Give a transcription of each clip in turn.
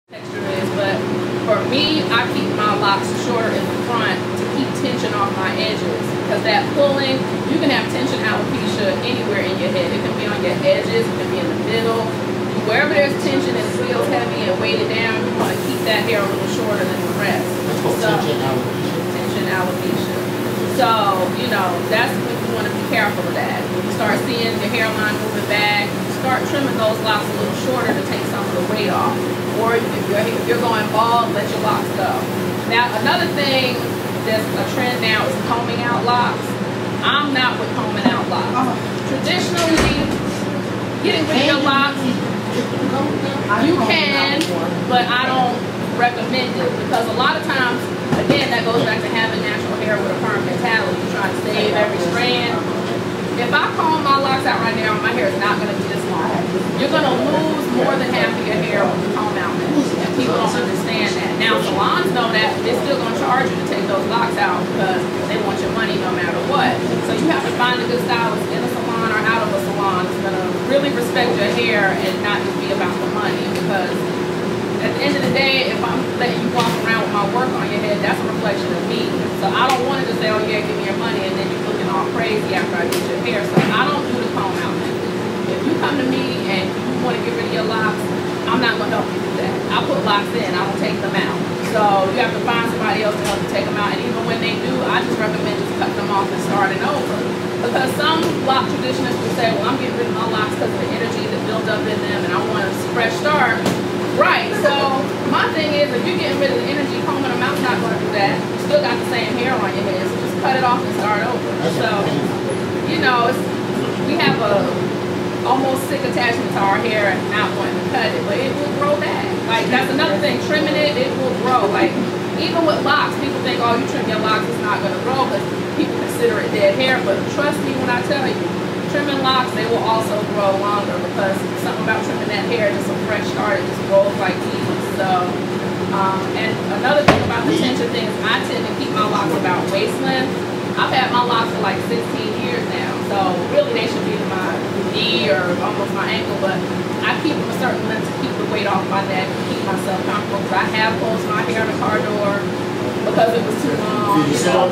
Texture is, but for me, I keep my locks shorter in the front to keep tension off my edges, because that pulling, you can have tension alopecia anywhere in your head. It can be on your edges, it can be in the middle. Wherever there's tension and it feels heavy and weighted down, you want to keep that hair a little shorter than the rest. So, tension alopecia. So, you know, that's when you want to be careful of that. When you start seeing your hairline moving back, start trimming those locks a little shorter to take some of the weight off. Or if you're going bald, let your locks go. Now, another thing that's a trend now is combing out locks. I'm not with combing out locks. Traditionally, getting rid of your locks, you can, but I don't recommend it, because a lot of times, again, that goes back to having natural hair with a perm mentality. You're trying to save every strand. If I comb my locks out right now, my hair is not going to be this long. You're going to lose more than half of your hair with the comb out method, and people don't understand that. Now, salons know that. They're still going to charge you to take those locks out because they want your money no matter what. So you have to find a good stylist in a salon or out of a salon that's going to really respect your hair and not just be about the money, because at the end of the day, if I'm letting you walk around with my work on your head, that's a reflection of me. So I don't want to just say, oh yeah, give me your money, and then you're looking all crazy after I get your hair. So I don't do the comb out method. If you come to me and you want to get rid of your locks, I'm not going to help you do that. I put locks in, I don't take them out. So you have to find somebody else to help you take them out. And even when they do, I just recommend just cutting them off and starting over. Because some lock traditionalists will say, well, I'm getting rid of my locks because of the energy that built up in them and I want a fresh start. Right, so my thing is, if you're getting rid of the energy, combing them out, not going to do that. You still got the same hair on your head, so just cut it off and start over. So, you know, we have a almost sick attachment to our hair and not wanting to cut it, but it will grow back. Like, that's another thing, trimming it, it will grow. Like, even with locks, people think, oh, you trim your locks, it's not going to grow, but people consider it dead hair. But trust me when I tell you, trimming locks, they will also grow longer, because something about trimming that hair, just a fresh start, it just grows like weeds. So, and another thing about the tension thing is I tend to keep my locks about waist length. I've had my locks for like 16 years now, so really they should be to my knee or almost my ankle, but I keep them a certain length to keep the weight off my neck and keep myself comfortable, because I have closed my hair in the car door because it was too long. You know,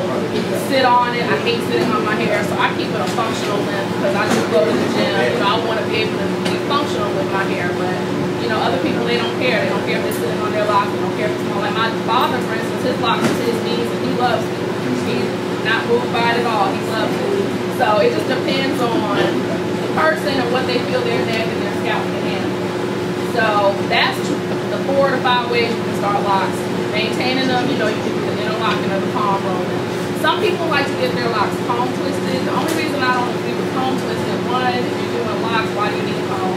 sit on it. I hate sitting on my hair, so I keep it a functional length, because I just go to the gym. You know, I want to be able to be functional with my hair, but you know, other people, they don't care. They don't care if they're sitting on their locks. They don't care if it's small. Like my father, for instance, his locks is his knees, and he loves it. He's not moved by it at all. He loves it. So it just depends on the person and what they feel their neck and their scalp can handle. So that's the 4 to 5 ways you can start locks. Maintaining them, you know, you can do the interlocking or the palm rolling. Some people like to get their locks comb twisted. The only reason I don't agree with comb twisted, one, if you're doing locks, why do you need a comb?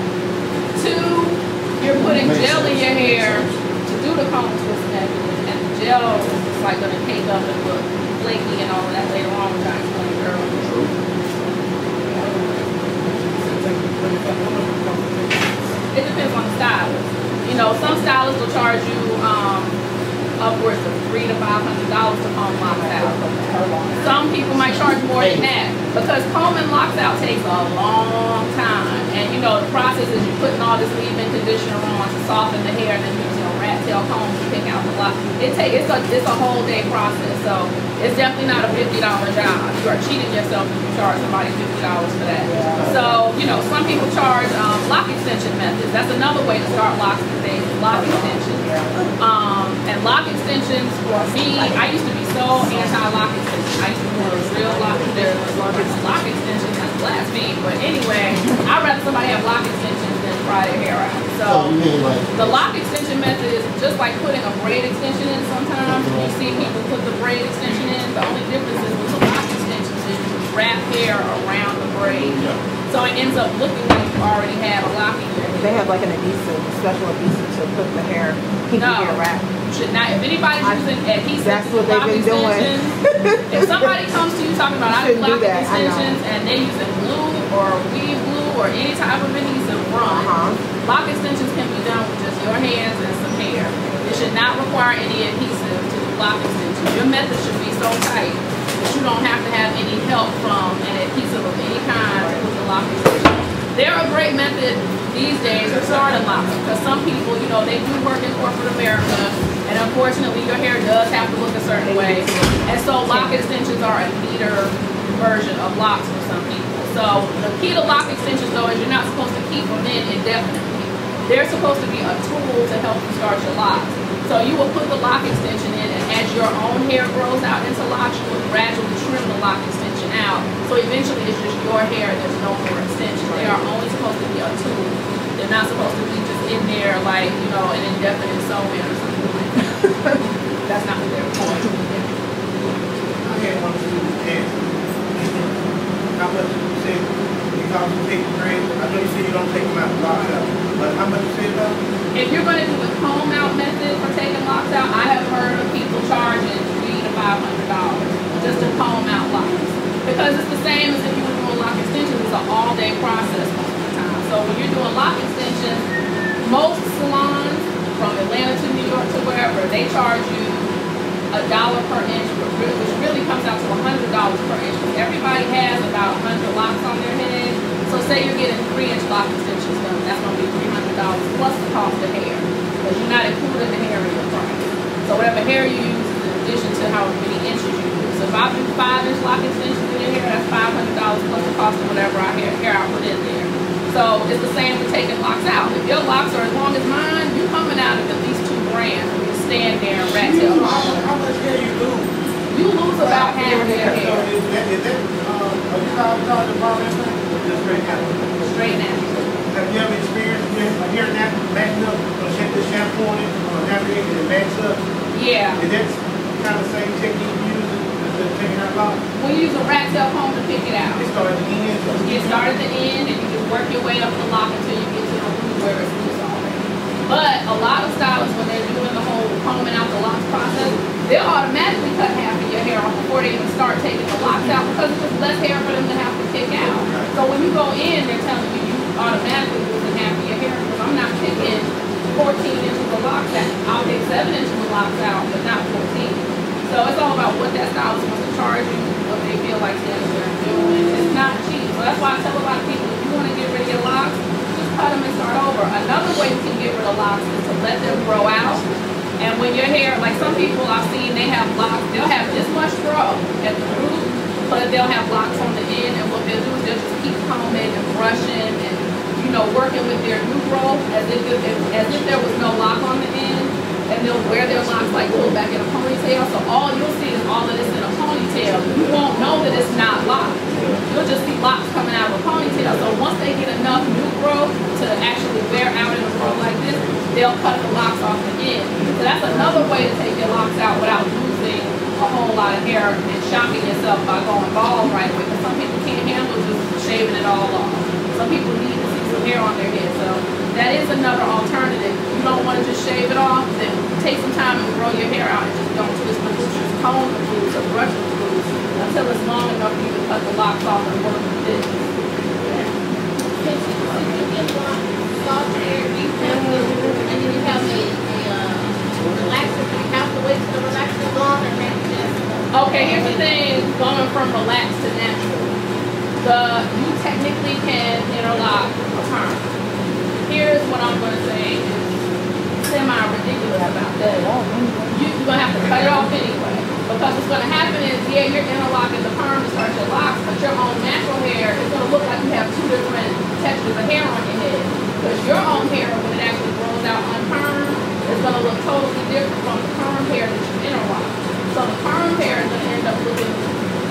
2, you're putting gel in your hair to do the comb twist method, and the gel is like going to cake up and look flaky and all of that later on, which I explained earlier. It depends on the stylist. You know, some stylists will charge you upwards of $300 to $500 to comb locks out. Some people might charge more than that, because combing locks out takes a long time. And you know, the process is you're putting all this leave-in conditioner on to soften the hair, and then using a rat tail comb to pick out the lock. It's a whole day process, so it's definitely not a $50 job. You are cheating yourself if you charge somebody $50 for that. So, you know, some people charge lock extension methods. That's another way to start locks today, lock extensions. And lock extensions, for me, I used to be so anti-lock extensions. I used to do a real lock extensions. That's blasphemy. But anyway, I'd rather somebody have lock extensions than fry their hair out. So the lock extension method is just like putting a braid extension in sometimes. You see people put the braid extension in. The only difference is with the lock extensions is you wrap hair around the braid. So it ends up looking like you already had a lock extension. They have like an adhesive, a special adhesive to put the hair, keep the hair wrapped. Should not. If anybody's using adhesive, that's what they've been doing. If somebody comes to you talking about I do lock extensions and they're using glue or weave glue or any type of adhesive, run. Lock extensions can be done with just your hands and some hair. It should not require any adhesive to do lock extensions. Your method should be so tight that you don't have to have any help from an adhesive of any kind to put the lock extension. They're a great method these days of starting locks, because some people, you know, So they do work in corporate America, and unfortunately your hair does have to look a certain way. And so lock extensions are a neater version of locks for some people. So the key to lock extensions though is you're not supposed to keep them in indefinitely. They're supposed to be a tool to help you start your locks. So you will put the lock extension in, and as your own hair grows out into locks, you will gradually trim the lock extension out. So eventually it's just your hair, there's no more extension. They are only supposed to be a tool. They're not supposed to be just in there like, you know, an indefinite sew-in or something like that. That's not what they're for. I had one student ask, how much you say, because you take the braids, I know you say you don't take them out, lock out, but how much you say about it? If you're going to do a comb out method for taking locks out, I have heard of people charging $300 to $500 just to comb out locks. Because it's the same as if you were doing lock extensions. It's an all-day process most of the time. So when you're doing lock extensions, most salons from Atlanta to New York to wherever, they charge you $1 per inch, which really comes out to $100 per inch. Because everybody has about 100 locks on their head. So say you're getting 3-inch lock extensions done, that's going to be $300 plus the cost of hair, because you're not including the hair in your price. So whatever hair you use is in addition to how many inches you use. So if I do 5-inch lock extensions in your hair, that's $500 plus the cost of whatever hair I put in there. So it's the same with taking locks out. If your locks are as long as mine, you're coming out of at least $2 grand when you stand there and rat tail. How much hair you lose? You lose about half of your hair. So is that, are you talking about that? Just straight now. Straight now. Have you ever experienced a hair nap backing up, or the shampoo on it, or navigating and it backs up? Yeah. And that's kind of the same technique you use instead of taking out locks? When you use a rat tail comb to pick it out. It starts at the end. You start at the end and you just work your way up the lock until you get to the root where it's loose already. But a lot of stylists, when they're doing the whole combing out the locks process, they'll automatically cut half of your hair off before they even start taking the locks out, because it's just less hair for them to have to pick out. So when you go in, they're telling you automatically losing half of your hair, because I'm not picking 14 inches of locks out. I'll pick 7 inches of locks out, but not 14. So it's all about what that stylist wants to charge you, what they feel like they're doing. It's not cheap. So that's why I tell a lot of people, if you want to get rid of your locks, just cut them and start over. Another way you can get rid of locks is to let them grow out. And when your hair, like some people I've seen, they have locks, they'll have this much grow at the root, but they'll have locks on the end, and what they'll do is they'll just keep combing and brushing and, you know, working with their new growth as if there was no lock on the end, and they'll wear their locks like pulled back in a ponytail. So all you'll see is all of this in a ponytail. You won't know that it's not locked. You'll just see locks coming out of a ponytail. So once they get enough new growth to actually wear out in a row like this, they'll cut the locks off the end. So that's another way to take your locks out without losing a whole lot of hair and shocking yourself by going bald right away. Because some people can't handle just shaving it all off. Some people need to see some hair on their head. So that is another alternative. You don't want to just shave it off, then take some time and grow your hair out and just don't twist the roots, just comb the roots or brush the roots until it's long enough for you to cut the locks off and work with this. Soft hair, deep and then you have a relaxer. You have to wait till the relaxer is on and then just. Okay, here's the thing, going from relaxed to natural. You technically can interlock a perm. Here's what I'm going to say is semi-ridiculous about that. You're going to have to cut it off anyway. Because what's going to happen is, yeah, you're interlocking the perm to start your locks, but your own natural hair is going to look like you have two different textures of hair on your head. Because your own hair, when it actually grows out on perm, is going to look totally different from the perm hair that you interlock. So the perm hair is going to end up looking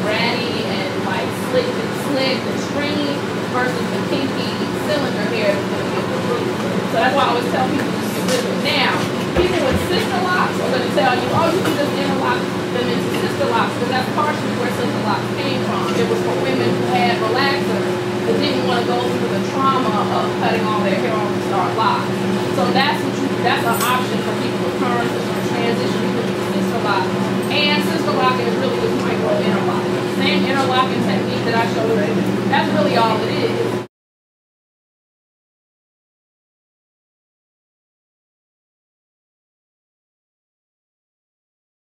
ratty and like slick and stringy versus the kinky cylinder hair that's going to get the root. So that's why I always tell people to get rid of it. Now, people with sister locks are going to tell you, oh, you can just interlock them into sister locks, because that's partially where sister locks came from. It was for women who had relaxers that didn't want to go through the trauma of cutting all their hair off to start locks. So that's an option for people with perms that want to transition into sister lock. And sister lock is really just micro interlocking. Same interlocking technique that I showed you. That's really all it is.